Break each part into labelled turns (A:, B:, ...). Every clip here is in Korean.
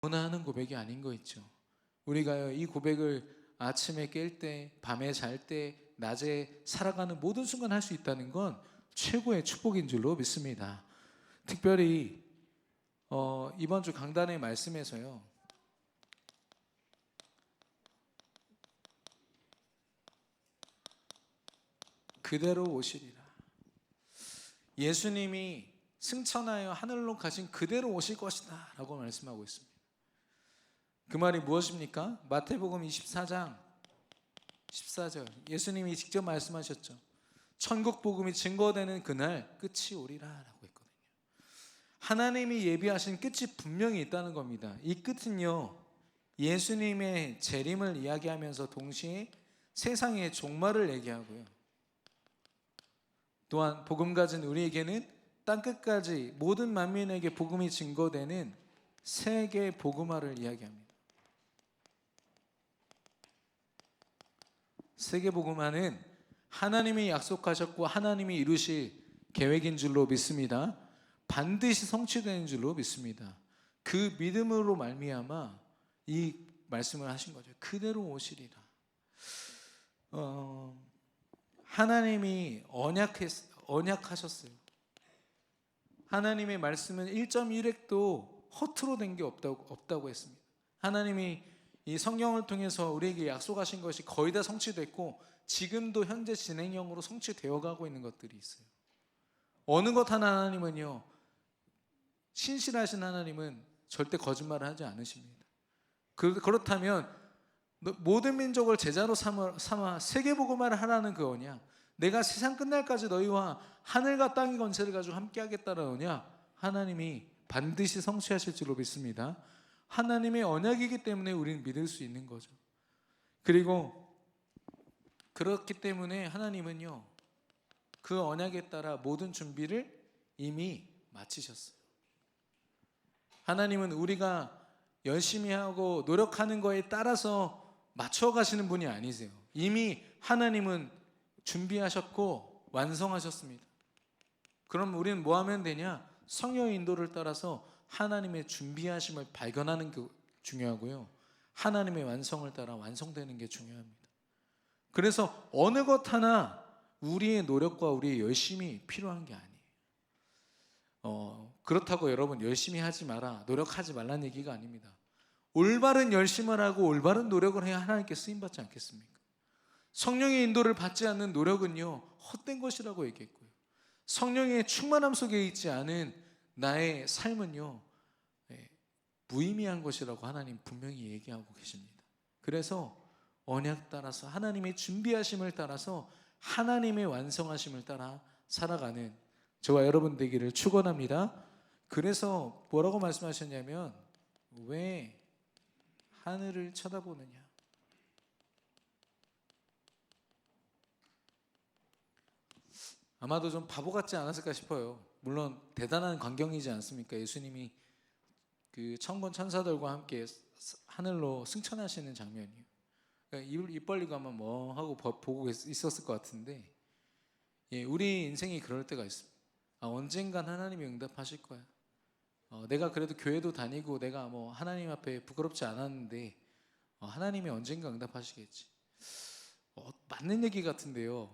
A: 원하는 고백이 아닌 거 있죠. 우리가 이 고백을 아침에 깰 때, 밤에 잘 때, 낮에 살아가는 모든 순간 할 수 있다는 건 최고의 축복인 줄로 믿습니다. 특별히 이번 주 강단의 말씀에서요, 그대로 오시리라. 예수님이 승천하여 하늘로 가신 그대로 오실 것이다 라고 말씀하고 있습니다. 그 말이 무엇입니까? 마태복음 24장 14절, 예수님이 직접 말씀하셨죠. 천국 복음이 증거되는 그날 끝이 오리라 라고 했거든요. 하나님이 예비하신 끝이 분명히 있다는 겁니다. 이 끝은요, 예수님의 재림을 이야기하면서 동시에 세상의 종말을 얘기하고요, 또한 복음 가진 우리에게는 땅끝까지 모든 만민에게 복음이 증거되는 세계 복음화를 이야기합니다. 세계 복음화는 하나님이 약속하셨고 하나님이 이루실 계획인 줄로 믿습니다. 반드시 성취되는 줄로 믿습니다. 그 믿음으로 말미암아 이 말씀을 하신 거죠. 그대로 오시리라. 하나님이 언약하셨어요. 하나님의 말씀은 1.1획도 허투루 된 게 없다고 했습니다. 하나님이 이 성경을 통해서 우리에게 약속하신 것이 거의 다 성취됐고 지금도 현재 진행형으로 성취되어 가고 있는 것들이 있어요. 어느 것 하나 하나님은요, 신실하신 하나님은 절대 거짓말을 하지 않으십니다. 그렇다면 모든 민족을 제자로 삼아 세계복음화를 하라는 그 언약, 내가 세상 끝날까지 너희와 하늘과 땅의 권세를 가지고 함께 하겠다는 언약, 하나님이 반드시 성취하실 줄로 믿습니다. 하나님의 언약이기 때문에 우리는 믿을 수 있는 거죠. 그리고 그렇기 때문에 하나님은요, 그 언약에 따라 모든 준비를 이미 마치셨어요. 하나님은 우리가 열심히 하고 노력하는 거에 따라서 맞춰가시는 분이 아니세요. 이미 하나님은 준비하셨고 완성하셨습니다. 그럼 우리는 뭐 하면 되냐? 성령의 인도를 따라서 하나님의 준비하심을 발견하는 게 중요하고요, 하나님의 완성을 따라 완성되는 게 중요합니다. 그래서 어느 것 하나 우리의 노력과 우리의 열심이 필요한 게 아니에요. 그렇다고 여러분 열심히 하지 마라, 노력하지 말라는 얘기가 아닙니다. 올바른 열심을 하고 올바른 노력을 해야 하나님께 쓰임받지 않겠습니까? 성령의 인도를 받지 않는 노력은요, 헛된 것이라고 얘기했고요, 성령의 충만함 속에 있지 않은 나의 삶은요, 무의미한 것이라고 하나님 분명히 얘기하고 계십니다. 그래서 언약 따라서 하나님의 준비하심을 따라서 하나님의 완성하심을 따라 살아가는 저와 여러분 되기를 축원합니다. 그래서 뭐라고 말씀하셨냐면, 왜 하늘을 쳐다보느냐? 아마도 좀 바보 같지 않았을까 싶어요. 물론 대단한 광경이지 않습니까? 예수님이 그 천군 천사들과 함께 하늘로 승천하시는 장면이요. 그러니까 입 벌리고 아마 뭐 하고 보고 있었을 것 같은데, 우리 인생이 그럴 때가 있습니다. 언젠간 하나님이 응답하실 거야. 내가 그래도 교회도 다니고 내가 뭐 하나님 앞에 부끄럽지 않았는데 하나님이 언젠가 응답하시겠지. 맞는 얘기 같은데요,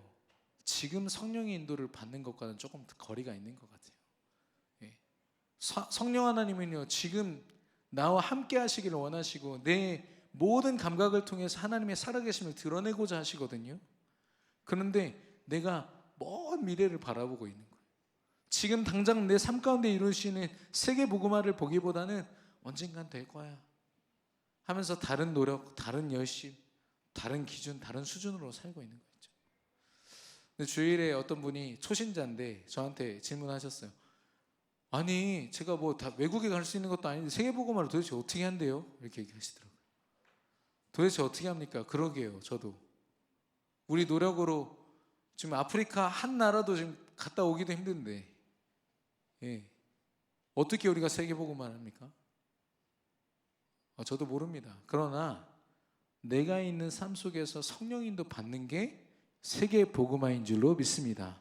A: 지금 성령의 인도를 받는 것과는 조금 거리가 있는 것 같아요. 성령 하나님은요, 지금 나와 함께 하시기를 원하시고 내 모든 감각을 통해서 하나님의 살아계심을 드러내고자 하시거든요. 그런데 내가 먼 미래를 바라보고 있는 거예요. 지금 당장 내 삶 가운데 이루시는 세계 복음화를 보기보다는 언젠간 될 거야 하면서 다른 노력, 다른 열심, 다른 기준, 다른 수준으로 살고 있는 거죠. 근데 주일에 어떤 분이 초신자인데 저한테 질문하셨어요. 아니, 제가 뭐 다 외국에 갈 수 있는 것도 아닌데 세계 복음화를 도대체 어떻게 한대요? 이렇게 얘기하시더라고요. 도대체 어떻게 합니까? 그러게요. 저도 우리 노력으로 지금 아프리카 한 나라도 지금 갔다 오기도 힘든데, 어떻게 우리가 세계 복음화를 합니까? 저도 모릅니다. 그러나 내가 있는 삶 속에서 성령인도 받는 게 세계 복음화인 줄로 믿습니다.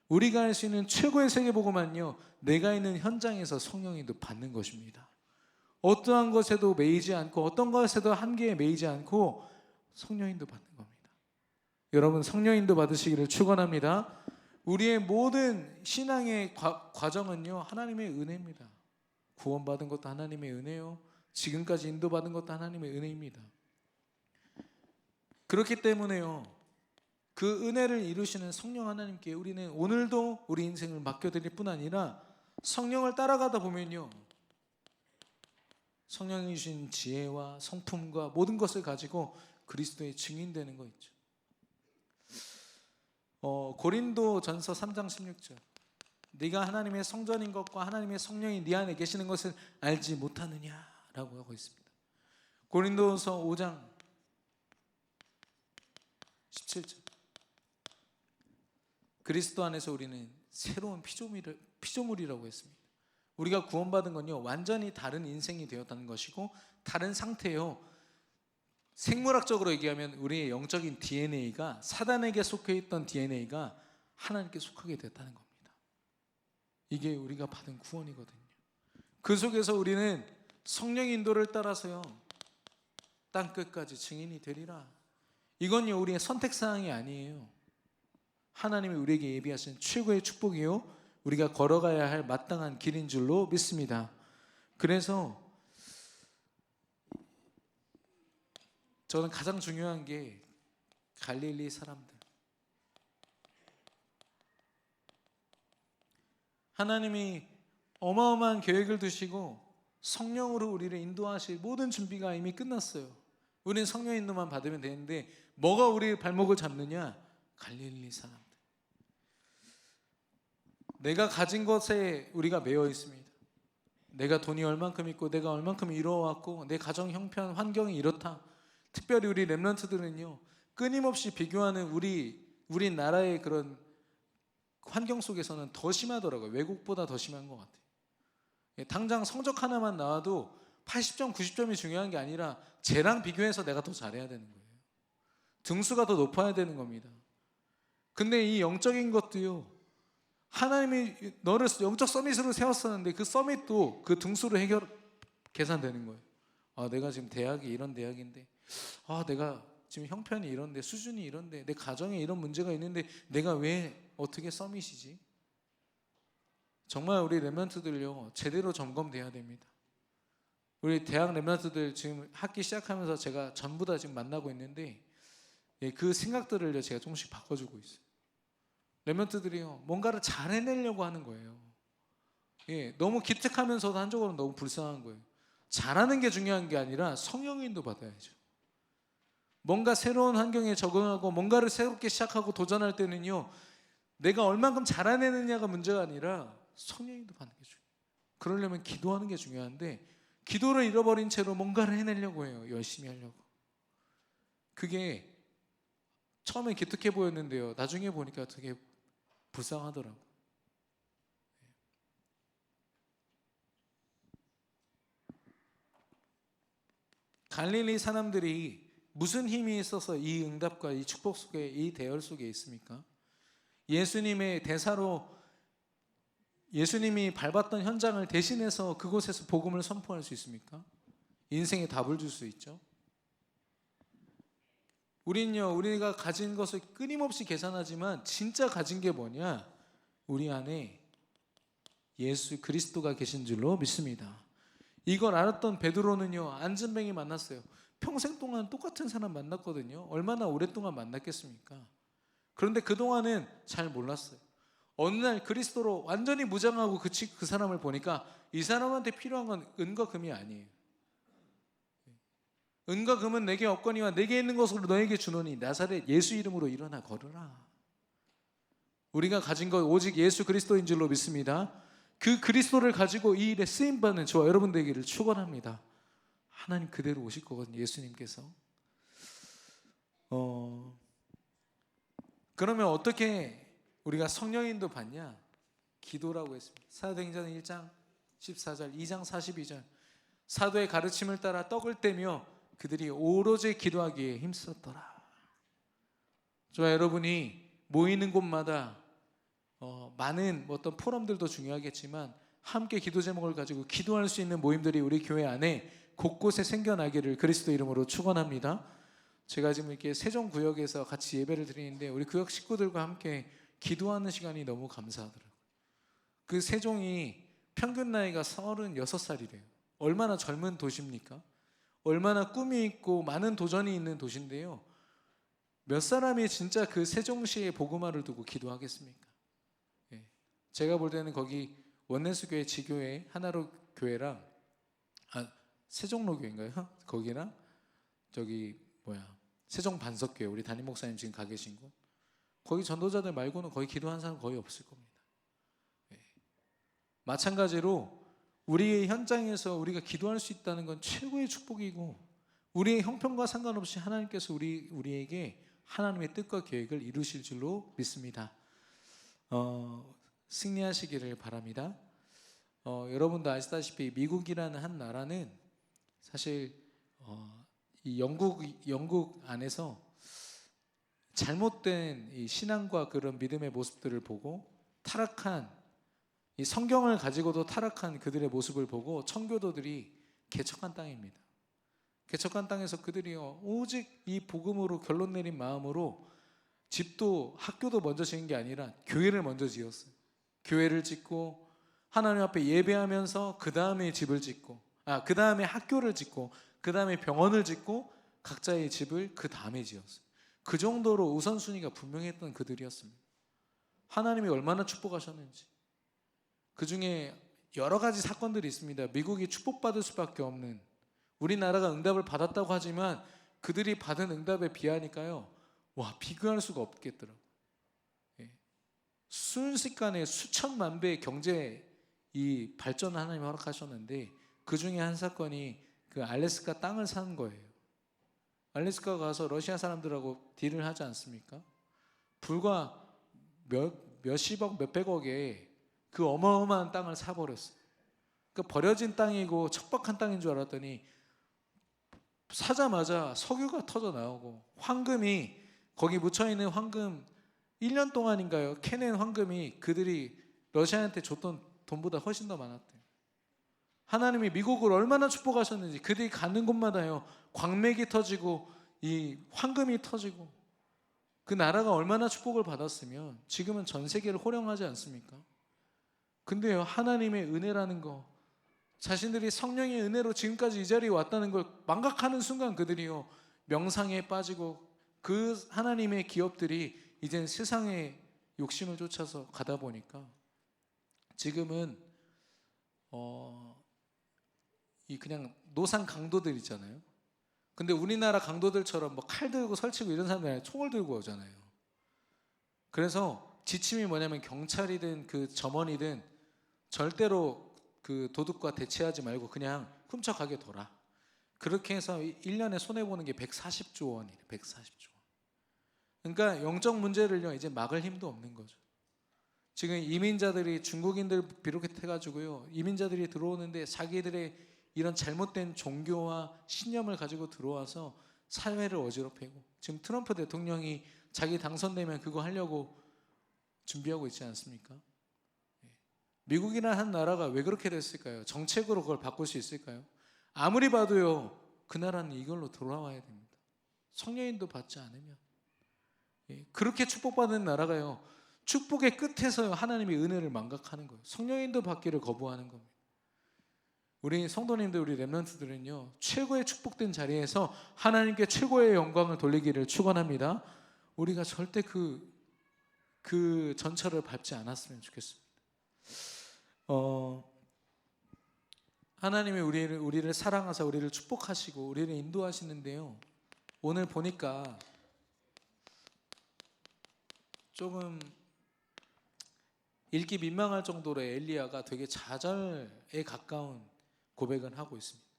A: 우리가 할 수 있는 최고의 세계 복음화는요, 내가 있는 현장에서 성령인도 받는 것입니다. 어떠한 것에도 매이지 않고 어떤 것에도 한계에 매이지 않고 성령인도 받는 겁니다. 여러분 성령인도 받으시기를 축원합니다. 우리의 모든 신앙의 과정은요 하나님의 은혜입니다. 구원받은 것도 하나님의 은혜요, 지금까지 인도받은 것도 하나님의 은혜입니다. 그렇기 때문에요, 그 은혜를 이루시는 성령 하나님께 우리는 오늘도 우리 인생을 맡겨드릴 뿐 아니라 성령을 따라가다 보면요 성령이 주신 지혜와 성품과 모든 것을 가지고 그리스도의 증인되는 거 있죠. 고린도 전서 3장 16절, 네가 하나님의 성전인 것과 하나님의 성령이 네 안에 계시는 것을 알지 못하느냐라고 하고 있습니다. 고린도서 5장 17절, 그리스도 안에서 우리는 새로운 피조물이라고 했습니다. 우리가 구원받은 건요 완전히 다른 인생이 되었다는 것이고 다른 상태요, 생물학적으로 얘기하면 우리의 영적인 DNA가 사단에게 속해 있던 DNA가 하나님께 속하게 됐다는 겁니다. 이게 우리가 받은 구원이거든요. 그 속에서 우리는 성령 인도를 따라서요 땅끝까지 증인이 되리라. 이건요 우리의 선택사항이 아니에요. 하나님이 우리에게 예비하신 최고의 축복이요, 우리가 걸어가야 할 마땅한 길인 줄로 믿습니다. 그래서 저는 가장 중요한 게 갈릴리 사람들, 하나님이 어마어마한 계획을 두시고 성령으로 우리를 인도하실 모든 준비가 이미 끝났어요. 우리는 성령 인도만 받으면 되는데 뭐가 우리 발목을 잡느냐? 갈릴리 사람들. 내가 가진 것에 우리가 매여 있습니다. 내가 돈이 얼만큼 있고 내가 얼만큼 이루어왔고 내 가정 형편 환경이 이렇다. 특별히 우리 렘넌트들은요 끊임없이 비교하는 우리 나라의 그런 환경 속에서는 더 심하더라고요. 외국보다 더 심한 것 같아요. 당장 성적 하나만 나와도 80점, 90점이 중요한 게 아니라 쟤랑 비교해서 내가 더 잘해야 되는 거예요. 등수가 더 높아야 되는 겁니다. 근데 이 영적인 것도요, 하나님이 너를 영적 서밋으로 세웠었는데 그 서밋도 그 등수로 계산되는 거예요. 내가 지금 대학이 이런 대학인데, 내가 지금 형편이 이런데, 수준이 이런데, 내 가정에 이런 문제가 있는데 내가 왜 어떻게 서밋이지? 정말 우리 렘넌트들요 제대로 점검돼야 됩니다. 우리 대학 렘넌트들 지금 학기 시작하면서 제가 전부 다 지금 만나고 있는데 그 생각들을요 제가 조금씩 바꿔주고 있어요. 렘넌트들이요 뭔가를 잘 해내려고 하는 거예요. 너무 기특하면서도 한쪽으로는 너무 불쌍한 거예요. 잘하는 게 중요한 게 아니라 성령인도 받아야죠. 뭔가 새로운 환경에 적응하고 뭔가를 새롭게 시작하고 도전할 때는요 내가 얼만큼 잘해내느냐가 문제가 아니라 성령인도 받는 게 중요해요. 그러려면 기도하는 게 중요한데 기도를 잃어버린 채로 뭔가를 해내려고 해요. 열심히 하려고. 그게 처음에 기특해 보였는데요 나중에 보니까 되게 불쌍하더라고요. 갈릴리 사람들이 무슨 힘이 있어서 이 응답과 이 축복 속에, 이 대열 속에 있습니까? 예수님의 대사로 예수님이 밟았던 현장을 대신해서 그곳에서 복음을 선포할 수 있습니까? 인생에 답을 줄 수 있죠. 우리는요 우리가 가진 것을 끊임없이 계산하지만 진짜 가진 게 뭐냐? 우리 안에 예수 그리스도가 계신 줄로 믿습니다. 이걸 알았던 베드로는요 안전뱅이 만났어요. 평생 동안 똑같은 사람 만났거든요. 얼마나 오랫동안 만났겠습니까? 그런데 그동안은 잘 몰랐어요. 어느 날 그리스도로 완전히 무장하고 그 사람을 보니까 이 사람한테 필요한 건 은과 금이 아니에요. 은과 금은 내게 없거니와 내게 있는 것으로 너에게 주노니 나사렛 예수 이름으로 일어나 걸으라. 우리가 가진 것 오직 예수 그리스도인 줄로 믿습니다. 그 그리스도를 가지고 이 일에 쓰임받는 저와 여러분 되기를 축원합니다. 하나님 그대로 오실 거거든요. 예수님께서. 그러면 어떻게 우리가 성령인도 받냐? 기도라고 했습니다. 사도행전 1장 14절, 2장 42절. 사도의 가르침을 따라 떡을 떼며 그들이 오로지 기도하기에 힘썼더라. 저와 여러분이 모이는 곳마다 많은 어떤 포럼들도 중요하겠지만 함께 기도 제목을 가지고 기도할 수 있는 모임들이 우리 교회 안에 곳곳에 생겨나기를 그리스도 이름으로 축원합니다. 제가 지금 이렇게 세종구역에서 같이 예배를 드리는데 우리 구역 식구들과 함께 기도하는 시간이 너무 감사하더라고요. 그 세종이 평균 나이가 36살이래요. 얼마나 젊은 도시입니까? 얼마나 꿈이 있고 많은 도전이 있는 도시인데요. 몇 사람이 진짜 그 세종시의 복음화를 두고 기도하겠습니까? 예. 제가 볼 때는 거기 원내수교회 지교회 하나로 교회랑 세종로교인가요? 거기랑 저기 세종 반석교회 우리 담임 목사님 지금 가 계신 곳 거기 전도자들 말고는 거의 기도하는 사람 거의 없을 겁니다. 예. 마찬가지로 우리의 현장에서 우리가 기도할 수 있다는 건 최고의 축복이고 우리의 형편과 상관없이 하나님께서 우리에게 하나님의 뜻과 계획을 이루실 줄로 믿습니다. 승리하시기를 바랍니다. 여러분도 아시다시피 미국이라는 한 나라는 사실 이 영국 안에서 잘못된 이 신앙과 그런 믿음의 모습들을 보고 타락한 이 성경을 가지고도 타락한 그들의 모습을 보고 청교도들이 개척한 땅입니다. 개척한 땅에서 그들이요 오직 이 복음으로 결론 내린 마음으로 집도 학교도 먼저 지은 게 아니라 교회를 먼저 지었어요. 교회를 짓고 하나님 앞에 예배하면서 그 다음에 집을 짓고 그 다음에 학교를 짓고 그 다음에 병원을 짓고 각자의 집을 그 다음에 지었어요. 그 정도로 우선순위가 분명했던 그들이었습니다. 하나님이 얼마나 축복하셨는지. 그 중에 여러 가지 사건들이 있습니다. 미국이 축복받을 수밖에 없는 우리나라가 응답을 받았다고 하지만 그들이 받은 응답에 비하니까요 비교할 수가 없겠더라고요. 순식간에 수천만 배의 경제 이 발전을 하나님이 허락하셨는데 그 중에 한 사건이 그 알래스카 땅을 산 거예요. 알래스카 가서 러시아 사람들하고 딜을 하지 않습니까? 불과 몇십억 몇백억에 그 어마어마한 땅을 사버렸어요. 그러니까 버려진 땅이고 척박한 땅인 줄 알았더니 사자마자 석유가 터져 나오고 황금이 거기 묻혀있는 황금 1년 동안인가요? 캐낸 황금이 그들이 러시아한테 줬던 돈보다 훨씬 더 많았대요. 하나님이 미국을 얼마나 축복하셨는지 그들이 가는 곳마다요 광맥이 터지고 이 황금이 터지고 그 나라가 얼마나 축복을 받았으면 지금은 전 세계를 호령하지 않습니까? 근데요 하나님의 은혜라는 거 자신들이 성령의 은혜로 지금까지 이 자리에 왔다는 걸 망각하는 순간 그들이요 명상에 빠지고 그 하나님의 기업들이 이젠 세상의 욕심을 쫓아서 가다 보니까 지금은 이 그냥 노상 강도들 있잖아요. 근데 우리나라 강도들처럼 뭐 칼 들고 설치고 이런 사람들이 아니라 총을 들고 오잖아요. 그래서 지침이 뭐냐면 경찰이든 그 점원이든 절대로 그 도둑과 대치하지 말고 그냥 훔쳐가게 둬라. 그렇게 해서 1년에 손해보는 게 140조 원이에요. 140조 원. 그러니까 영적 문제를요 이제 막을 힘도 없는 거죠. 지금 이민자들이 중국인들 비롯해가지고요 이민자들이 들어오는데 자기들의 이런 잘못된 종교와 신념을 가지고 들어와서 사회를 어지럽히고 지금 트럼프 대통령이 자기 당선되면 그거 하려고 준비하고 있지 않습니까? 미국이라는 한 나라가 왜 그렇게 됐을까요? 정책으로 그걸 바꿀 수 있을까요? 아무리 봐도요 그 나라는 이걸로 돌아와야 됩니다. 성령인도 받지 않으면 그렇게 축복받는 나라가요 축복의 끝에서 하나님의 은혜를 망각하는 거예요. 성령인도 받기를 거부하는 겁니다. 우리 성도님들 우리 렘넌트들은요 최고의 축복된 자리에서 하나님께 최고의 영광을 돌리기를 축원합니다. 우리가 절대 그 전철을 밟지 않았으면 좋겠습니다. 하나님이 우리를 사랑하사 우리를 축복하시고 우리를 인도하시는데요 오늘 보니까 조금 읽기 민망할 정도로 엘리야가 되게 좌절에 가까운 고백을 하고 있습니다.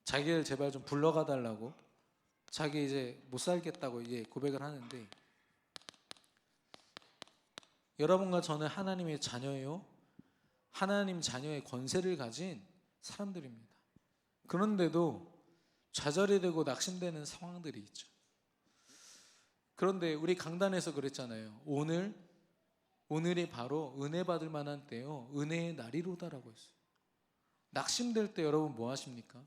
A: 자기를 제발 좀 불러가 달라고 자기 이제 못 살겠다고 이제 고백을 하는데 여러분과 저는 하나님의 자녀예요. 하나님 자녀의 권세를 가진 사람들입니다. 그런데도 좌절이 되고 낙심되는 상황들이 있죠. 그런데 우리 강단에서 그랬잖아요. 오늘 오늘이 바로 은혜 받을 만한 때요, 은혜의 날이로다라고 했어요. 낙심될 때 여러분 뭐 하십니까?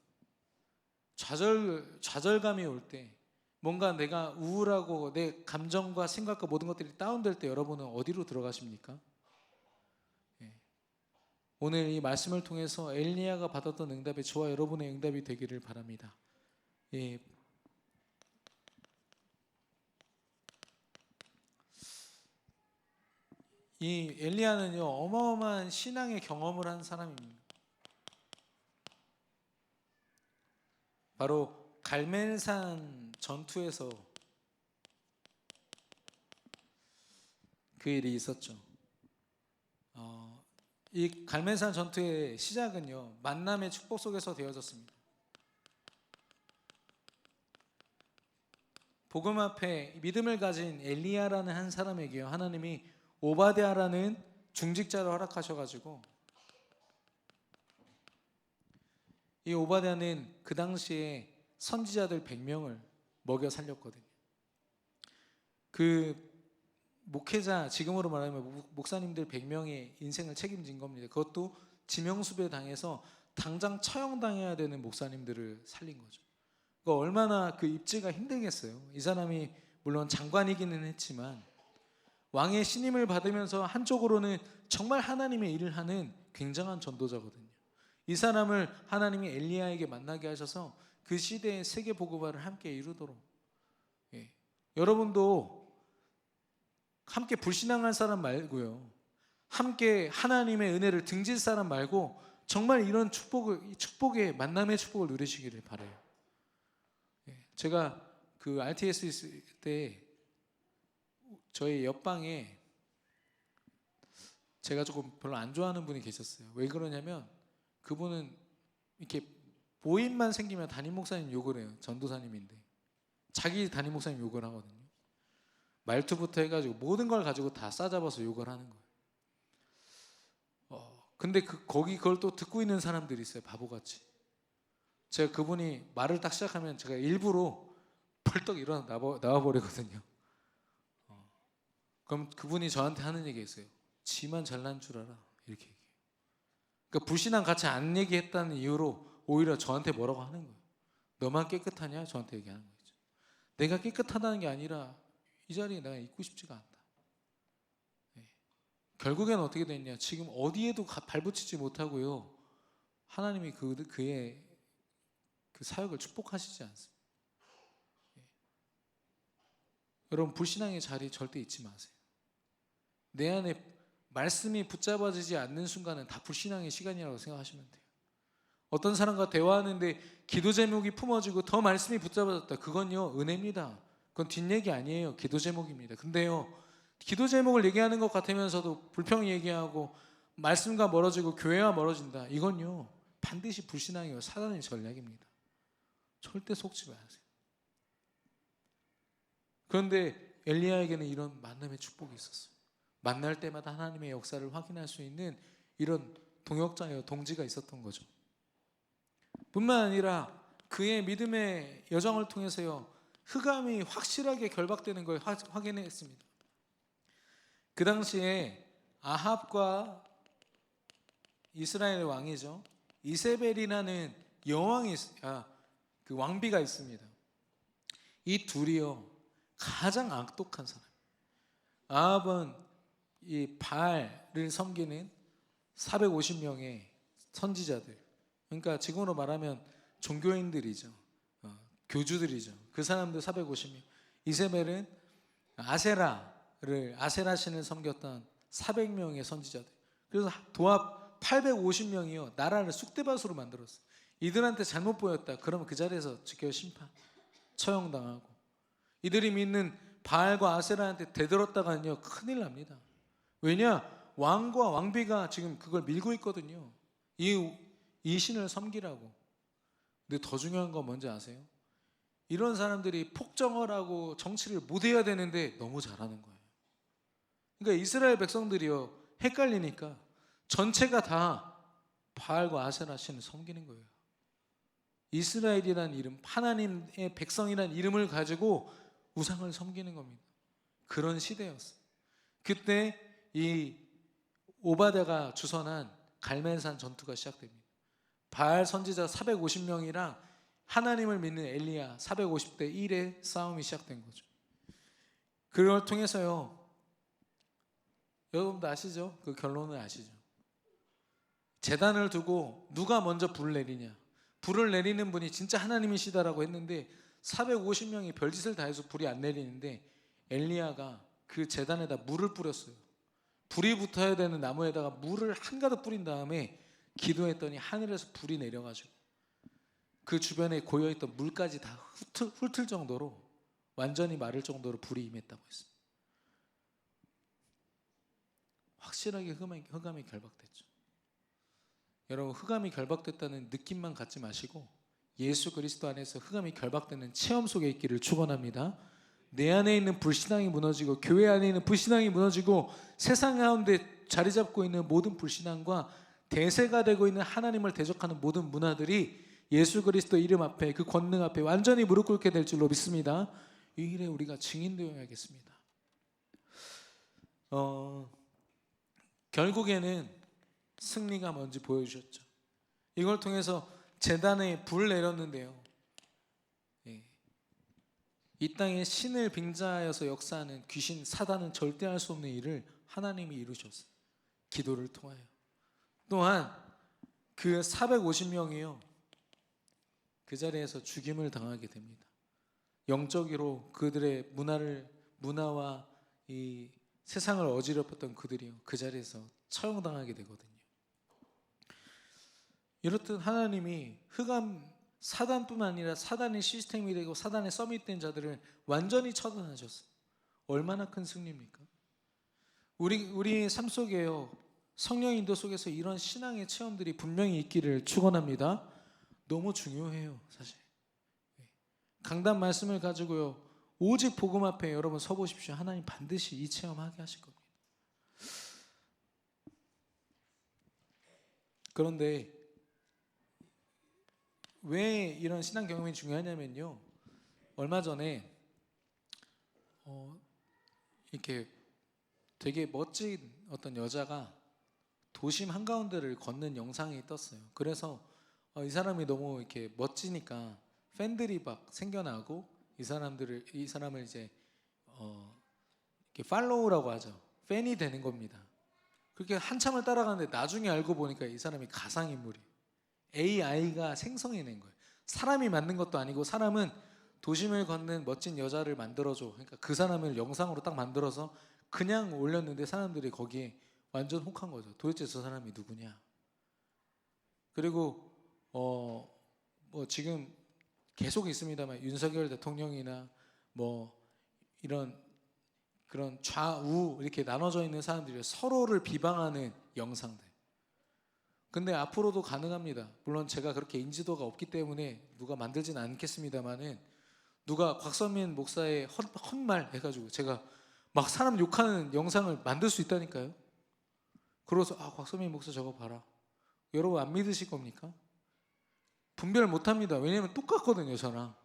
A: 좌절감이 올 때, 뭔가 내가 우울하고 내 감정과 생각과 모든 것들이 다운될 때 여러분은 어디로 들어가십니까? 예. 오늘 이 말씀을 통해서 엘리야가 받았던 응답이 저와 여러분의 응답이 되기를 바랍니다. 예. 이 엘리야는요, 어마어마한 신앙의 경험을 한 사람입니다. 바로 갈멜산 전투에서 그 일이 있었죠. 이 갈멜산 전투의 시작은요, 만남의 축복 속에서 되어졌습니다. 복음 앞에 믿음을 가진 엘리야라는 한 사람에게요, 하나님이 오바댜라는 중직자를 허락하셔가지고, 이 오바댜는 그 당시에 선지자들 100명을 먹여 살렸거든요. 그 목회자, 지금으로 말하면 목사님들 100명의 인생을 책임진 겁니다. 그것도 지명수배 당해서 당장 처형당해야 되는 목사님들을 살린 거죠. 그러니까 얼마나 그 입지가 힘들겠어요. 이 사람이 물론 장관이기는 했지만 왕의 신임을 받으면서 한쪽으로는 정말 하나님의 일을 하는 굉장한 전도자거든요. 이 사람을 하나님이 엘리야에게 만나게 하셔서 그 시대의 세계 복음화를 함께 이루도록, 여러분도 함께 불신앙한 사람 말고요, 함께 하나님의 은혜를 등질 사람 말고 정말 이런 축복의 만남의 축복을 누리시기를 바라요. 제가 그 RTS 있을 때 저희 옆방에 제가 조금 별로 안 좋아하는 분이 계셨어요. 왜 그러냐면 그분은 이렇게 모임만 생기면 담임 목사님 욕을 해요. 전도사님인데 자기 담임 목사님 욕을 하거든요. 말투부터 해가지고 모든 걸 가지고 다 싸잡아서 욕을 하는 거예요. 근데 그걸 또 듣고 있는 사람들이 있어요. 바보같이. 제가 그분이 말을 딱 시작하면 제가 일부러 벌떡 일어나 나와버리거든요. 그럼 그분이 저한테 하는 얘기가 있어요. 지만 잘난 줄 알아. 이렇게 얘기해요. 그러니까 불신앙 같이 안 얘기했다는 이유로 오히려 저한테 뭐라고 하는 거예요. 너만 깨끗하냐? 저한테 얘기하는 거죠. 내가 깨끗하다는 게 아니라 이 자리에 내가 있고 싶지가 않다. 결국엔 어떻게 됐냐? 지금 어디에도 발붙이지 못하고요, 하나님이 그의 그 사역을 축복하시지 않습니다. 여러분, 불신앙의 자리 절대 잊지 마세요. 내 안에 말씀이 붙잡아지지 않는 순간은 다 불신앙의 시간이라고 생각하시면 돼요. 어떤 사람과 대화하는데 기도 제목이 품어지고 더 말씀이 붙잡아졌다. 그건요, 은혜입니다. 그건 뒷얘기 아니에요. 기도 제목입니다. 근데요, 기도 제목을 얘기하는 것 같으면서도 불평 얘기하고 말씀과 멀어지고 교회와 멀어진다. 이건요, 반드시 불신앙이고 사단의 전략입니다. 절대 속지 마세요. 그런데 엘리야에게는 이런 만남의 축복이 있었어요. 만날 때마다 하나님의 역사를 확인할 수 있는 이런 동역자여 동지가 있었던 거죠. 뿐만 아니라 그의 믿음의 여정을 통해서요, 흑암이 확실하게 결박되는 걸 확인했습니다. 그 당시에 아합과 이스라엘 왕이죠, 이세벨이라는 그 왕비가 있습니다. 이 둘이요, 가장 악독한 사람. 아합은 이 바알을 섬기는 450명의 선지자들, 그러니까 지금으로 말하면 종교인들이죠. 교주들이죠. 그 사람들 450명. 이세벨은 아세라 신을 섬겼던 400명의 선지자들. 그래서 도합 850명이요 나라를 쑥대밭으로 만들었어요. 이들한테 잘못 보였다 그러면 그 자리에서 즉결 심판, 처형당하고, 이들이 믿는 바알과 아세라한테 대들었다가는요 큰일 납니다. 왜냐? 왕과 왕비가 지금 그걸 밀고 있거든요. 이 신을 섬기라고. 근데 더 중요한 건 뭔지 아세요? 이런 사람들이 폭정을 하고 정치를 못해야 되는데 너무 잘하는 거예요. 그러니까 이스라엘 백성들이요, 헷갈리니까 전체가 다 바알과 아세라 신을 섬기는 거예요. 이스라엘이라는 이름, 하나님의 백성이라는 이름을 가지고 우상을 섬기는 겁니다. 그런 시대였어요. 그때 이 오바댜가 주선한 갈멜산 전투가 시작됩니다. 바알 선지자 450명이랑 하나님을 믿는 엘리야 450대 1의 싸움이 시작된 거죠. 그걸 통해서요, 여러분도 아시죠? 그 결론을 아시죠? 제단을 두고 누가 먼저 불을 내리냐, 불을 내리는 분이 진짜 하나님이시다라고 했는데 450명이 별짓을 다 해서 불이 안 내리는데 엘리야가 그 제단에다 물을 뿌렸어요. 불이 붙어야 되는 나무에다가 물을 한가득 뿌린 다음에 기도했더니 하늘에서 불이 내려가지고 그 주변에 고여있던 물까지 다 훑을 정도로, 완전히 마를 정도로 불이 임했다고 했습니다. 확실하게 흑암이 결박됐죠. 여러분, 흑암이 결박됐다는 느낌만 갖지 마시고 예수 그리스도 안에서 흑암이 결박되는 체험 속에 있기를 축원합니다. 내 안에 있는 불신앙이 무너지고 교회 안에 있는 불신앙이 무너지고 세상 가운데 자리 잡고 있는 모든 불신앙과 대세가 되고 있는 하나님을 대적하는 모든 문화들이 예수 그리스도 이름 앞에, 그 권능 앞에 완전히 무릎 꿇게 될 줄로 믿습니다. 이 일에 우리가 증인되어야겠습니다. 결국에는 승리가 뭔지 보여주셨죠. 이걸 통해서 제단에 불을 내렸는데요, 이 땅에 신을 빙자하여서 역사하는 귀신 사단은 절대 할 수 없는 일을 하나님이 이루셨어요. 기도를 통하여. 또한 그 450명이요, 그 자리에서 죽임을 당하게 됩니다. 영적으로 그들의 문화와 이 세상을 어지럽혔던 그들이요, 그 자리에서 처형당하게 되거든요. 이렇듯 하나님이 흑암 사단뿐만 아니라 사단의 시스템이 되고 사단의 서밋된 자들을 완전히 처단하셨어요. 얼마나 큰 승리입니까? 우리 삶 속에요, 성령 인도 속에서 이런 신앙의 체험들이 분명히 있기를 축원합니다. 너무 중요해요, 사실. 강단 말씀을 가지고요, 오직 복음 앞에 여러분 서보십시오. 하나님 반드시 이 체험하게 하실 겁니다. 그런데 왜 이런 신앙 경험이 중요하냐면요, 얼마 전에 이렇게 되게 멋진 어떤 여자가 도심 한가운데를 걷는 영상이 떴어요. 그래서 이 사람이 너무 이렇게 멋지니까 팬들이 막 생겨나고 이 사람을 이제 이렇게 팔로우라고 하죠. 팬이 되는 겁니다. 그렇게 한참을 따라가는데 나중에 알고 보니까 이 사람이 가상인물이에요. AI가 생성해낸 거예요. 사람이 만든 것도 아니고, 사람은 도심을 걷는 멋진 여자를 만들어줘, 그러니까 그 사람을 영상으로 딱 만들어서 그냥 올렸는데 사람들이 거기에 완전 혹한 거죠. 도대체 저 사람이 누구냐. 그리고 뭐 지금 계속 있습니다만 윤석열 대통령이나 뭐 이런 그런 좌우 이렇게 나눠져 있는 사람들이 서로를 비방하는 영상들. 근데 앞으로도 가능합니다. 물론 제가 그렇게 인지도가 없기 때문에 누가 만들지는 않겠습니다만은, 누가 곽선민 목사의 헛말 해가지고 제가 막 사람 욕하는 영상을 만들 수 있다니까요. 그러고서 곽선민 목사 저거 봐라. 여러분 안 믿으실 겁니까? 분별 못합니다. 왜냐면 똑같거든요, 저랑.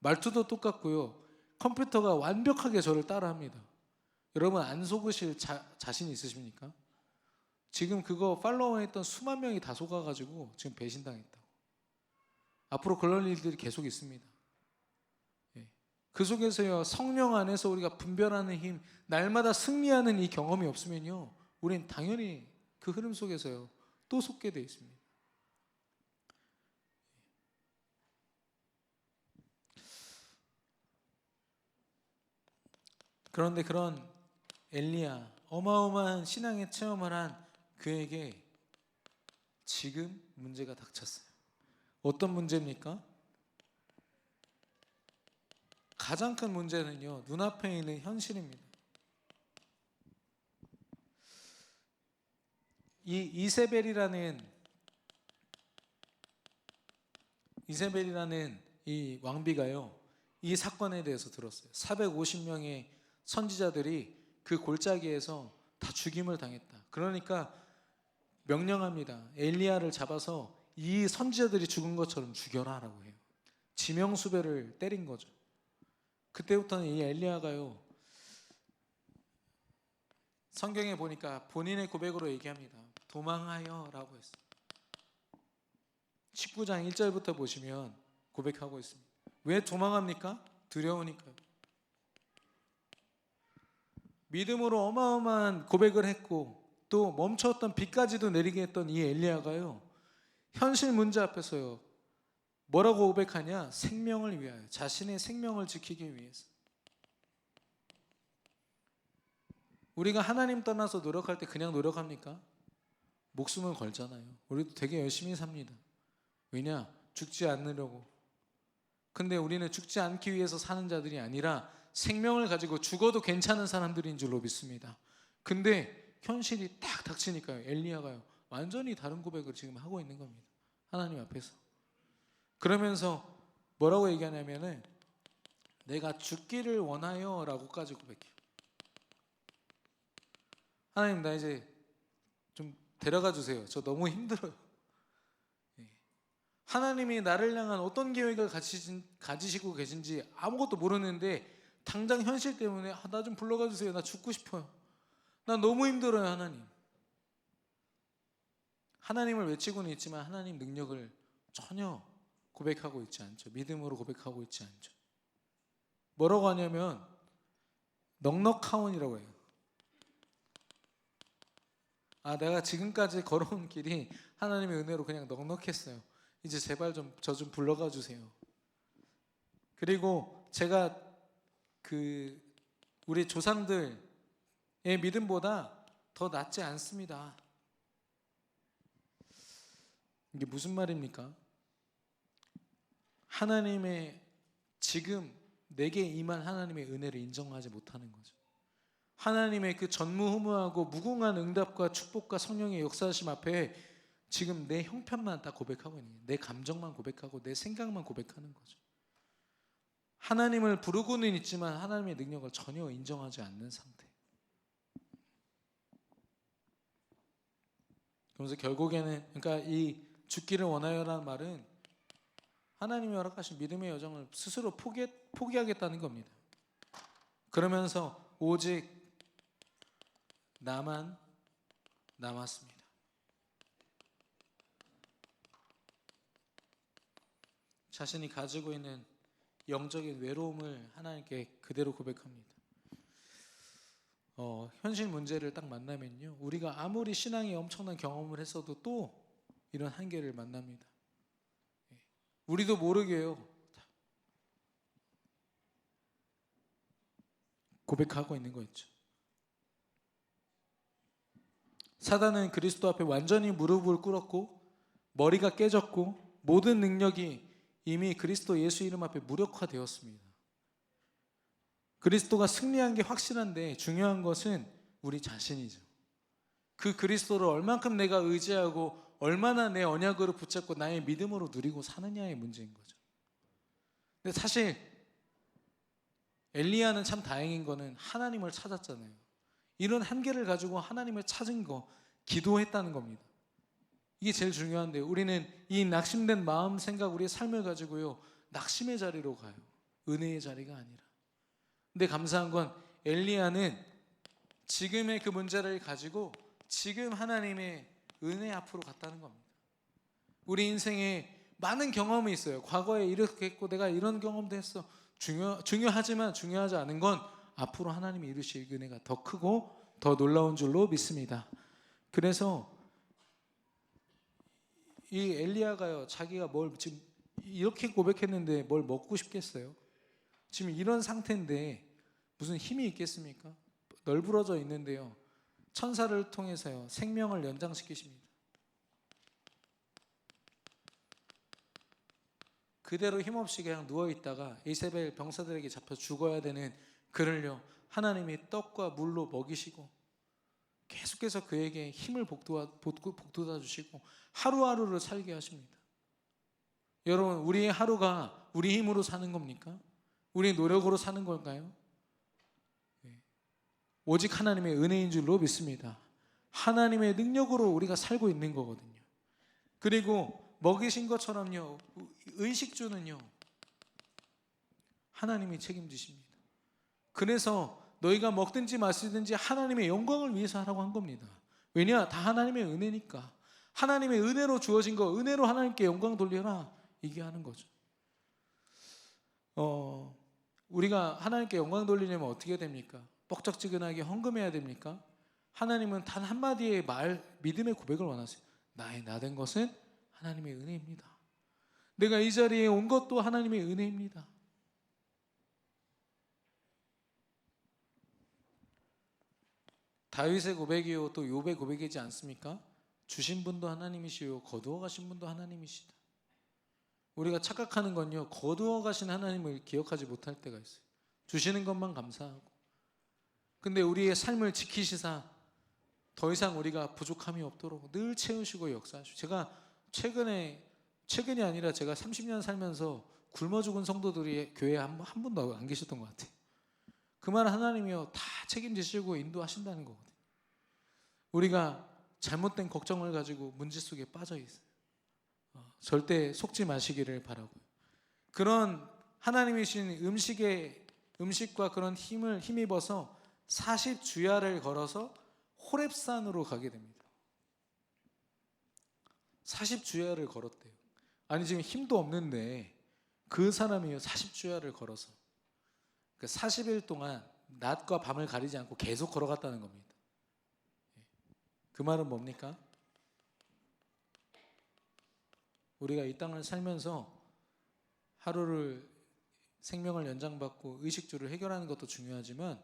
A: 말투도 똑같고요, 컴퓨터가 완벽하게 저를 따라합니다. 여러분 안 속으실 자신 있으십니까? 지금 그거 팔로워했던 수만 명이 다 속아가지고 지금 배신당했다고. 앞으로 그런 일들이 계속 있습니다. 그 속에서요, 성령 안에서 우리가 분별하는 힘, 날마다 승리하는 이 경험이 없으면요, 우린 당연히 그 흐름 속에서요 또 속게 돼 있습니다. 그런데 그런 엘리야, 어마어마한 신앙의 체험을 한 그에게 지금 문제가 닥쳤어요. 어떤 문제입니까? 가장 큰 문제는요, 눈앞에 있는 현실입니다. 이 이세벨이라는 이 왕비가요, 이 사건에 대해서 들었어요. 450명의 선지자들이 그 골짜기에서 다 죽임을 당했다. 그러니까 명령합니다. 엘리야를 잡아서 이 선지자들이 죽은 것처럼 죽여라라고 해요. 지명수배를 때린 거죠. 그때부터는 이 엘리야가요, 성경에 보니까 본인의 고백으로 얘기합니다. 도망하여 라고 했어요. 19장 1절부터 보시면 고백하고 있습니다. 왜 도망합니까? 두려우니까요. 믿음으로 어마어마한 고백을 했고 또 멈췄던 비까지도 내리게 했던 이 엘리야가요, 현실 문제 앞에서요 뭐라고 고백하냐? 생명을 위하여, 자신의 생명을 지키기 위해서. 우리가 하나님 떠나서 노력할 때 그냥 노력합니까? 목숨을 걸잖아요. 우리도 되게 열심히 삽니다. 왜냐? 죽지 않으려고. 근데 우리는 죽지 않기 위해서 사는 자들이 아니라 생명을 가지고 죽어도 괜찮은 사람들인 줄로 믿습니다. 근데 현실이 딱 닥치니까요, 엘리야가요 완전히 다른 고백을 지금 하고 있는 겁니다. 하나님 앞에서. 그러면서 뭐라고 얘기하냐면은 내가 죽기를 원하여 라고까지 고백해요. 하나님, 나 이제 좀 데려가 주세요. 저 너무 힘들어요. 하나님이 나를 향한 어떤 계획을 가지시고 계신지 아무것도 모르는데 당장 현실 때문에 나 좀 불러가 주세요. 나 죽고 싶어요. 나 너무 힘들어요. 하나님을 외치고는 있지만 하나님 능력을 전혀 고백하고 있지 않죠. 믿음으로 고백하고 있지 않죠. 뭐라고 하냐면 넉넉하온이라고 해요. 내가 지금까지 걸어온 길이 하나님의 은혜로 그냥 넉넉했어요. 이제 제발 저 좀 불러가 주세요. 그리고 제가 우리 조상들의 믿음보다 더 낫지 않습니다. 이게 무슨 말입니까? 하나님의 지금 내게 임한 하나님의 은혜를 인정하지 못하는 거죠. 하나님의 그 전무후무하고 무궁한 응답과 축복과 성령의 역사하심 앞에 지금 내 형편만 다 고백하고 있는 거예요. 내 감정만 고백하고 내 생각만 고백하는 거죠. 하나님을 부르고는 있지만 하나님의 능력을 전혀 인정하지 않는 상태. 그러면서 결국에는, 그러니까 이 죽기를 원하여라는 말은 하나님이 허락하신 믿음의 여정을 스스로 포기하겠다는 겁니다. 그러면서 오직 나만 남았습니다. 자신이 가지고 있는 영적인 외로움을 하나님께 그대로 고백합니다. 현실 문제를 딱 만나면요, 우리가 아무리 신앙이 엄청난 경험을 했어도 또 이런 한계를 만납니다. 우리도 모르게요 고백하고 있는 거였죠. 사단은 그리스도 앞에 완전히 무릎을 꿇었고 머리가 깨졌고 모든 능력이 이미 그리스도 예수 이름 앞에 무력화되었습니다. 그리스도가 승리한 게 확실한데 중요한 것은 우리 자신이죠. 그 그리스도를 얼만큼 내가 의지하고 얼마나 내 언약으로 붙잡고 나의 믿음으로 누리고 사느냐의 문제인 거죠. 근데 사실 엘리야는 참 다행인 거는 하나님을 찾았잖아요. 이런 한계를 가지고 하나님을 찾은 거, 기도했다는 겁니다. 이게 제일 중요한데 우리는 이 낙심된 마음, 생각, 우리의 삶을 가지고요 낙심의 자리로 가요. 은혜의 자리가 아니라. 근데 감사한 건 엘리야는 지금의 그 문제를 가지고 지금 하나님의 은혜 앞으로 갔다는 겁니다. 우리 인생에 많은 경험이 있어요. 과거에 이렇게 했고 내가 이런 경험도 했어. 중요하지만 중요하지 않은 건 앞으로 하나님이 이루실 은혜가 더 크고 더 놀라운 줄로 믿습니다. 그래서 이 엘리야가요, 자기가 뭘 지금 이렇게 고백했는데 뭘 먹고 싶겠어요? 지금 이런 상태인데 무슨 힘이 있겠습니까? 널브러져 있는데요, 천사를 통해서요 생명을 연장시키십니다. 그대로 힘없이 그냥 누워있다가 이세벨 병사들에게 잡혀 죽어야 되는 그를요 하나님이 떡과 물로 먹이시고 계속해서 그에게 힘을 북돋아 주시고 하루하루를 살게 하십니다. 여러분, 우리의 하루가 우리 힘으로 사는 겁니까? 우리의 노력으로 사는 걸까요? 오직 하나님의 은혜인 줄로 믿습니다. 하나님의 능력으로 우리가 살고 있는 거거든요. 그리고 먹이신 것처럼요 의식주는요 하나님이 책임지십니다. 그래서 너희가 먹든지 마시든지 하나님의 영광을 위해서 하라고 한 겁니다. 왜냐? 다 하나님의 은혜니까. 하나님의 은혜로 주어진 거, 은혜로 하나님께 영광 돌려라, 이게 하는 거죠. 우리가 하나님께 영광 돌리려면 어떻게 됩니까? 뻑적지근하게 헌금해야 됩니까? 하나님은 단 한마디의 믿음의 고백을 원하세요. 나의 나된 것은 하나님의 은혜입니다. 내가 이 자리에 온 것도 하나님의 은혜입니다. 다윗의 고백이요 또 욥의 고백이지 않습니까? 주신 분도 하나님이시요 거두어 가신 분도 하나님이시다. 우리가 착각하는 건요, 거두어 가신 하나님을 기억하지 못할 때가 있어요. 주시는 것만 감사하고. 근데 우리의 삶을 지키시사 더 이상 우리가 부족함이 없도록 늘 채우시고 역사하시고. 제가 최근이 아니라 제가 30년 살면서 굶어 죽은 성도들이 교회에 한 분도 안 계셨던 것 같아요. 그 말 하나님이요 다 책임지시고 인도하신다는 거거든요. 우리가 잘못된 걱정을 가지고 문제 속에 빠져 있어요. 절대 속지 마시기를 바라고요. 그런 하나님이 주신 음식과 그런 힘을 힘입어서 40주야를 걸어서 호렙산으로 가게 됩니다. 40주야를 걸었대요. 아니 지금 힘도 없는데 그 사람이요 40주야를 걸어서 40일 동안 낮과 밤을 가리지 않고 계속 걸어갔다는 겁니다. 그 말은 뭡니까? 우리가 이 땅을 살면서 하루를 생명을 연장받고 의식주를 해결하는 것도 중요하지만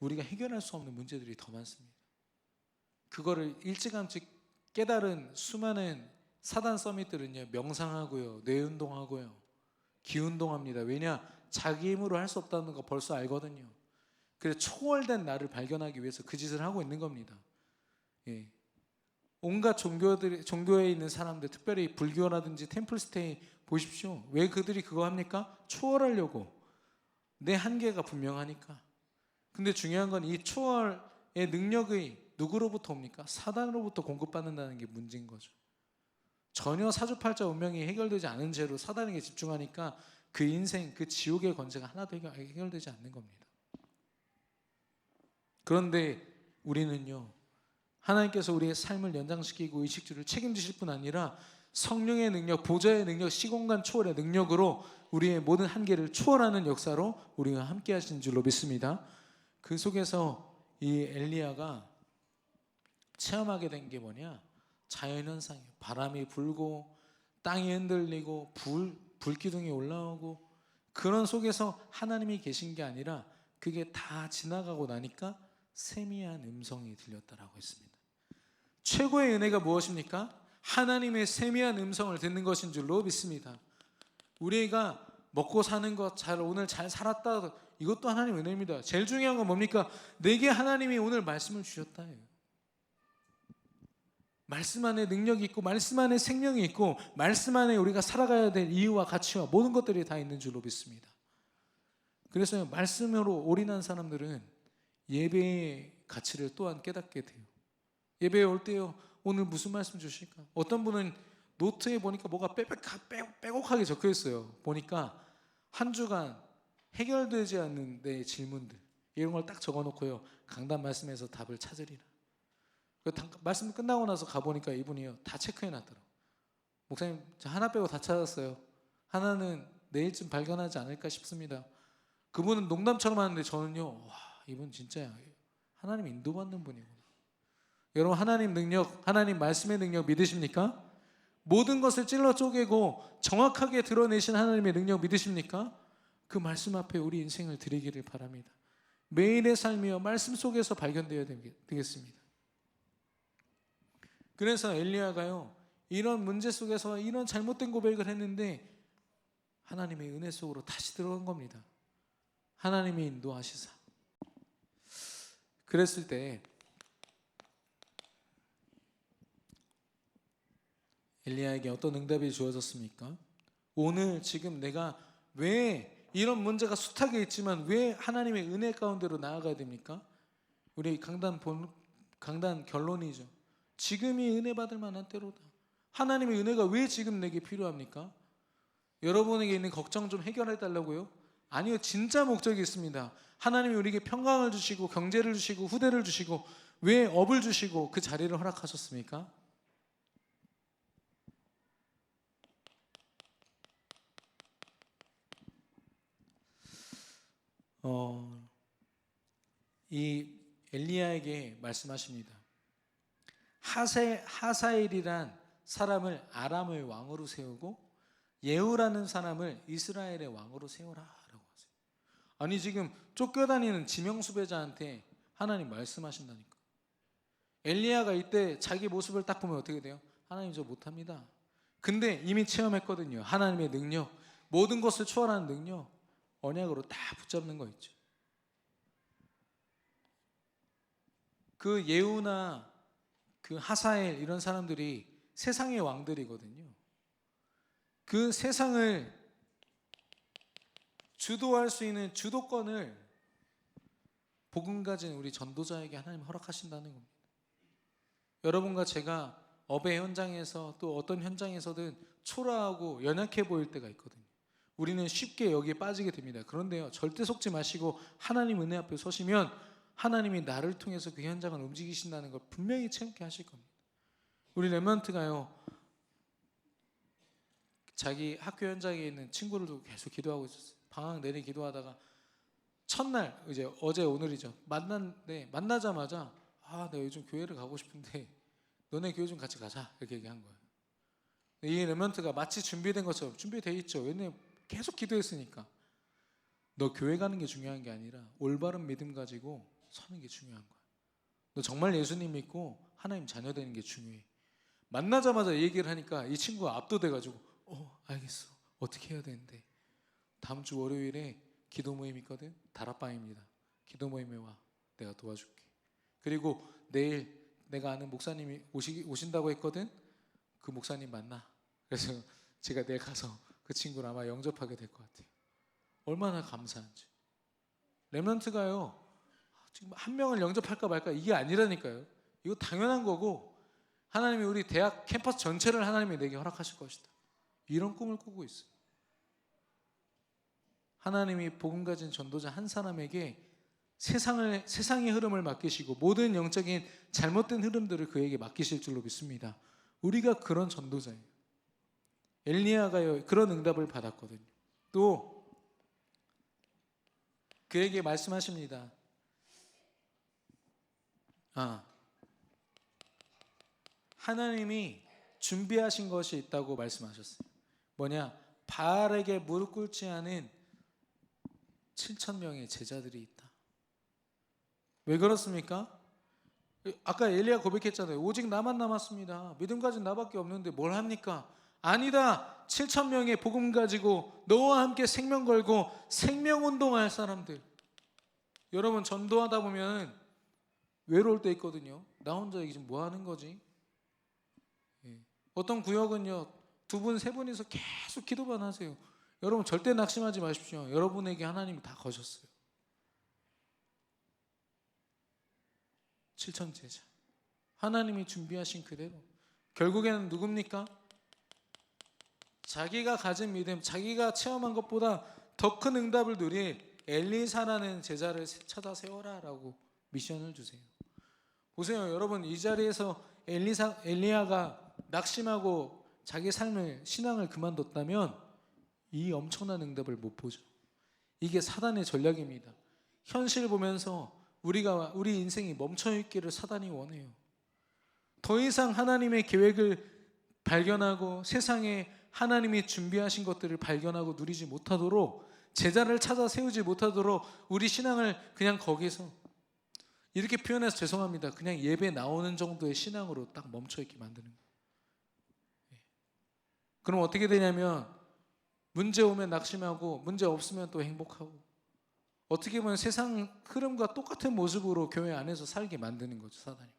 A: 우리가 해결할 수 없는 문제들이 더 많습니다. 그거를 일찌감치 깨달은 수많은 사단 서밋들은요, 명상하고요, 뇌운동하고요, 기운동합니다. 왜냐? 자기 힘으로 할 수 없다는 거 벌써 알거든요. 그래서 초월된 나를 발견하기 위해서 그 짓을 하고 있는 겁니다. 예. 온갖 종교에 있는 사람들, 특별히 불교라든지 템플스테이 보십시오. 왜 그들이 그거 합니까? 초월하려고. 내 한계가 분명하니까. 근데 중요한 건 이 초월의 능력이 누구로부터 옵니까? 사단으로부터 공급받는다는 게 문제인 거죠. 전혀 사주팔자 운명이 해결되지 않은 채로 사단에게 집중하니까 그 인생, 그 지옥의 권세가 하나도 해결되지 않는 겁니다. 그런데 우리는요, 하나님께서 우리의 삶을 연장시키고 의식주를 책임지실 뿐 아니라 성령의 능력, 보좌의 능력, 시공간 초월의 능력으로 우리의 모든 한계를 초월하는 역사로 우리가 함께 하신 줄로 믿습니다. 그 속에서 이 엘리야가 체험하게 된 게 뭐냐? 자연현상이에요. 바람이 불고 땅이 흔들리고 불기둥이 올라오고, 그런 속에서 하나님이 계신 게 아니라 그게 다 지나가고 나니까 세미한 음성이 들렸다라고 했습니다. 최고의 은혜가 무엇입니까? 하나님의 세미한 음성을 듣는 것인 줄로 믿습니다. 우리가 먹고 사는 것, 오늘 잘 살았다, 이것도 하나님의 은혜입니다. 제일 중요한 건 뭡니까? 내게 하나님이 오늘 말씀을 주셨다예요. 말씀 안에 능력이 있고 말씀 안에 생명이 있고 말씀 안에 우리가 살아가야 될 이유와 가치와 모든 것들이 다 있는 줄로 믿습니다. 그래서 말씀으로 올인한 사람들은 예배의 가치를 또한 깨닫게 돼요. 예배에 올 때요, 오늘 무슨 말씀 주실까? 어떤 분은 노트에 보니까 뭐가 빼곡하게 적혀 있어요. 보니까 한 주간 해결되지 않는 내 질문들, 이런 걸 딱 적어놓고요, 강단 말씀에서 답을 찾으리라. 말씀 끝나고 나서 가보니까 이분이요, 다 체크해놨더라고요. 목사님, 저 하나 빼고 다 찾았어요. 하나는 내일쯤 발견하지 않을까 싶습니다. 그분은 농담처럼 하는데 저는요, 와, 이분 진짜 하나님 인도받는 분이구나. 여러분, 하나님 능력, 하나님 말씀의 능력 믿으십니까? 모든 것을 찔러 쪼개고 정확하게 드러내신 하나님의 능력 믿으십니까? 그 말씀 앞에 우리 인생을 드리기를 바랍니다. 매일의 삶이요, 말씀 속에서 발견되어야 되겠습니다. 그래서 엘리야가요, 이런 문제 속에서 이런 잘못된 고백을 했는데 하나님의 은혜 속으로 다시 들어간 겁니다. 하나님이 인도하시사. 그랬을 때 엘리야에게 어떤 응답이 주어졌습니까? 오늘 지금 내가 왜 이런 문제가 숱하게 있지만 왜 하나님의 은혜 가운데로 나아가야 됩니까? 우리 강단 결론이죠. 지금이 은혜 받을 만한 때로다. 하나님의 은혜가 왜 지금 내게 필요합니까? 여러분에게 있는 걱정 좀 해결해 달라고요? 아니요, 진짜 목적이 있습니다. 하나님이 우리에게 평강을 주시고 경제를 주시고 후대를 주시고 왜 업을 주시고 그 자리를 허락하셨습니까? 이 엘리야에게 말씀하십니다. 하사엘이란 사람을 아람의 왕으로 세우고 예후라는 사람을 이스라엘의 왕으로 세우라라고 하세요. 아니 지금 쫓겨다니는 지명수배자한테 하나님 말씀하신다니까. 엘리야가 이때 자기 모습을 딱 보면 어떻게 돼요? 하나님 저 못합니다. 근데 이미 체험했거든요. 하나님의 능력, 모든 것을 초월하는 능력, 언약으로 다 붙잡는 거 있죠. 그 예후나 그 하사엘 이런 사람들이 세상의 왕들이거든요. 그 세상을 주도할 수 있는 주도권을 복음 가진 우리 전도자에게 하나님 허락하신다는 겁니다. 여러분과 제가 업의 현장에서 또 어떤 현장에서든 초라하고 연약해 보일 때가 있거든요. 우리는 쉽게 여기에 빠지게 됩니다. 그런데요, 절대 속지 마시고 하나님 은혜 앞에 서시면 하나님이 나를 통해서 그 현장을 움직이신다는 걸 분명히 체험케 하실 겁니다. 우리 렘넌트가요, 자기 학교 현장에 있는 친구들도 계속 기도하고 있었어요. 방학 내내 기도하다가 첫날, 이제 어제 오늘이죠, 만났는데 만나자마자 나 요즘 교회를 가고 싶은데 너네 교회 좀 같이 가자 이렇게 얘기한 거예요. 이 렘넌트가 마치 준비된 것처럼 준비되어 있죠. 왜냐면 계속 기도했으니까. 너 교회 가는 게 중요한 게 아니라 올바른 믿음 가지고 서는 게 중요한 거야. 너 정말 예수님 믿고 하나님 자녀 되는 게 중요해. 만나자마자 얘기를 하니까 이 친구가 압도돼가지고 알겠어. 어떻게 해야 되는데. 다음 주 월요일에 기도 모임 있거든. 다락방입니다. 기도 모임에 와. 내가 도와줄게. 그리고 내일 내가 아는 목사님이 오신다고 했거든. 그 목사님 만나. 그래서 제가 내일 가서 그 친구를 아마 영접하게 될 것 같아요. 얼마나 감사한지. 렘넌트가요, 지금 한 명을 영접할까 말까 이게 아니라니까요. 이거 당연한 거고 하나님이 우리 대학 캠퍼스 전체를 하나님이 내게 허락하실 것이다. 이런 꿈을 꾸고 있어요. 하나님이 복음 가진 전도자 한 사람에게 세상의 흐름을 맡기시고 모든 영적인 잘못된 흐름들을 그에게 맡기실 줄로 믿습니다. 우리가 그런 전도자예요. 엘리야가 그런 응답을 받았거든요. 또 그에게 말씀하십니다. 하나님이 준비하신 것이 있다고 말씀하셨어요. 뭐냐? 바알에게 무릎 꿇지 않은 7,000명의 제자들이 있다. 왜 그렇습니까? 아까 엘리야 고백했잖아요. 오직 나만 남았습니다. 믿음 가진 나밖에 없는데 뭘 합니까? 아니다. 7,000명의 복음 가지고 너와 함께 생명 걸고 생명운동할 사람들. 여러분 전도하다 보면 외로울 때 있거든요. 나 혼자 이게 지금 뭐 하는 거지? 어떤 구역은요, 2분, 3분이서 계속 기도만 하세요. 여러분 절대 낙심하지 마십시오. 여러분에게 하나님이 다 거셨어요. 7천 제자. 하나님이 준비하신 그대로. 결국에는 누굽니까? 자기가 가진 믿음, 자기가 체험한 것보다 더 큰 응답을 누릴 엘리사라는 제자를 찾아 세워라 라고 미션을 주세요. 보세요, 여러분, 이 자리에서 엘리야가 낙심하고 자기 삶을, 신앙을 그만뒀다면 이 엄청난 응답을 못 보죠. 이게 사단의 전략입니다. 현실 보면서 우리 인생이 멈춰있기를 사단이 원해요. 더 이상 하나님의 계획을 발견하고 세상에 하나님이 준비하신 것들을 발견하고 누리지 못하도록, 제자를 찾아 세우지 못하도록 우리 신앙을 그냥 거기서, 이렇게 표현해서 죄송합니다, 그냥 예배 나오는 정도의 신앙으로 딱 멈춰있게 만드는 거예요. 그럼 어떻게 되냐면 문제 오면 낙심하고 문제 없으면 또 행복하고, 어떻게 보면 세상 흐름과 똑같은 모습으로 교회 안에서 살게 만드는 거죠, 사단이.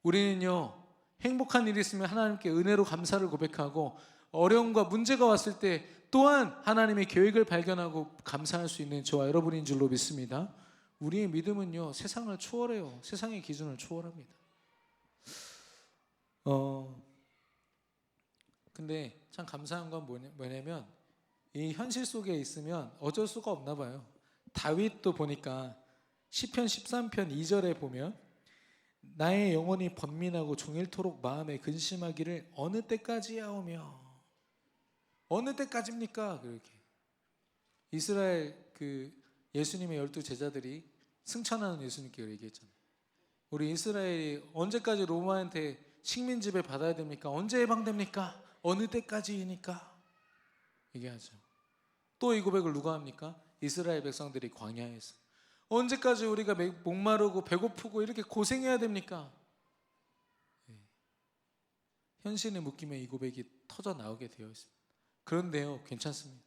A: 우리는요, 행복한 일이 있으면 하나님께 은혜로 감사를 고백하고, 어려움과 문제가 왔을 때 또한 하나님의 계획을 발견하고 감사할 수 있는 저와 여러분인 줄로 믿습니다. 우리의 믿음은요, 세상을 초월해요. 세상의 기준을 초월합니다. 근데 참 감사한 건 뭐냐면 이 현실 속에 있으면 어쩔 수가 없나 봐요. 다윗도 보니까 시편 13편 2절에 보면 나의 영혼이 번민하고 종일토록 마음에 근심하기를 어느 때까지 하오며, 어느 때까지입니까? 그렇게 이스라엘 그 예수님의 12 제자들이 승천하는 예수님께 얘기했잖아요. 우리 이스라엘이 언제까지 로마한테 식민 지배 받아야 됩니까? 언제 해방됩니까? 어느 때까지이니까? 얘기하죠. 또 이 고백을 누가 합니까? 이스라엘 백성들이 광야에서 언제까지 우리가 목마르고 배고프고 이렇게 고생해야 됩니까? 현실에 묶이면 이 고백이 터져 나오게 되어 있습니다. 그런데요, 괜찮습니다.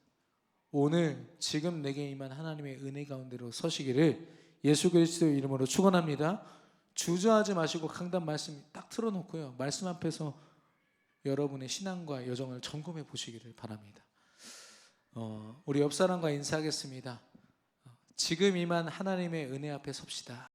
A: 오늘 지금 내게 임한 하나님의 은혜 가운데로 서시기를 예수 그리스도의 이름으로 축원합니다. 주저하지 마시고 강단 말씀 딱 틀어놓고요, 말씀 앞에서 여러분의 신앙과 여정을 점검해 보시기를 바랍니다. 우리 옆 사람과 인사하겠습니다. 지금 임한 하나님의 은혜 앞에 섭시다.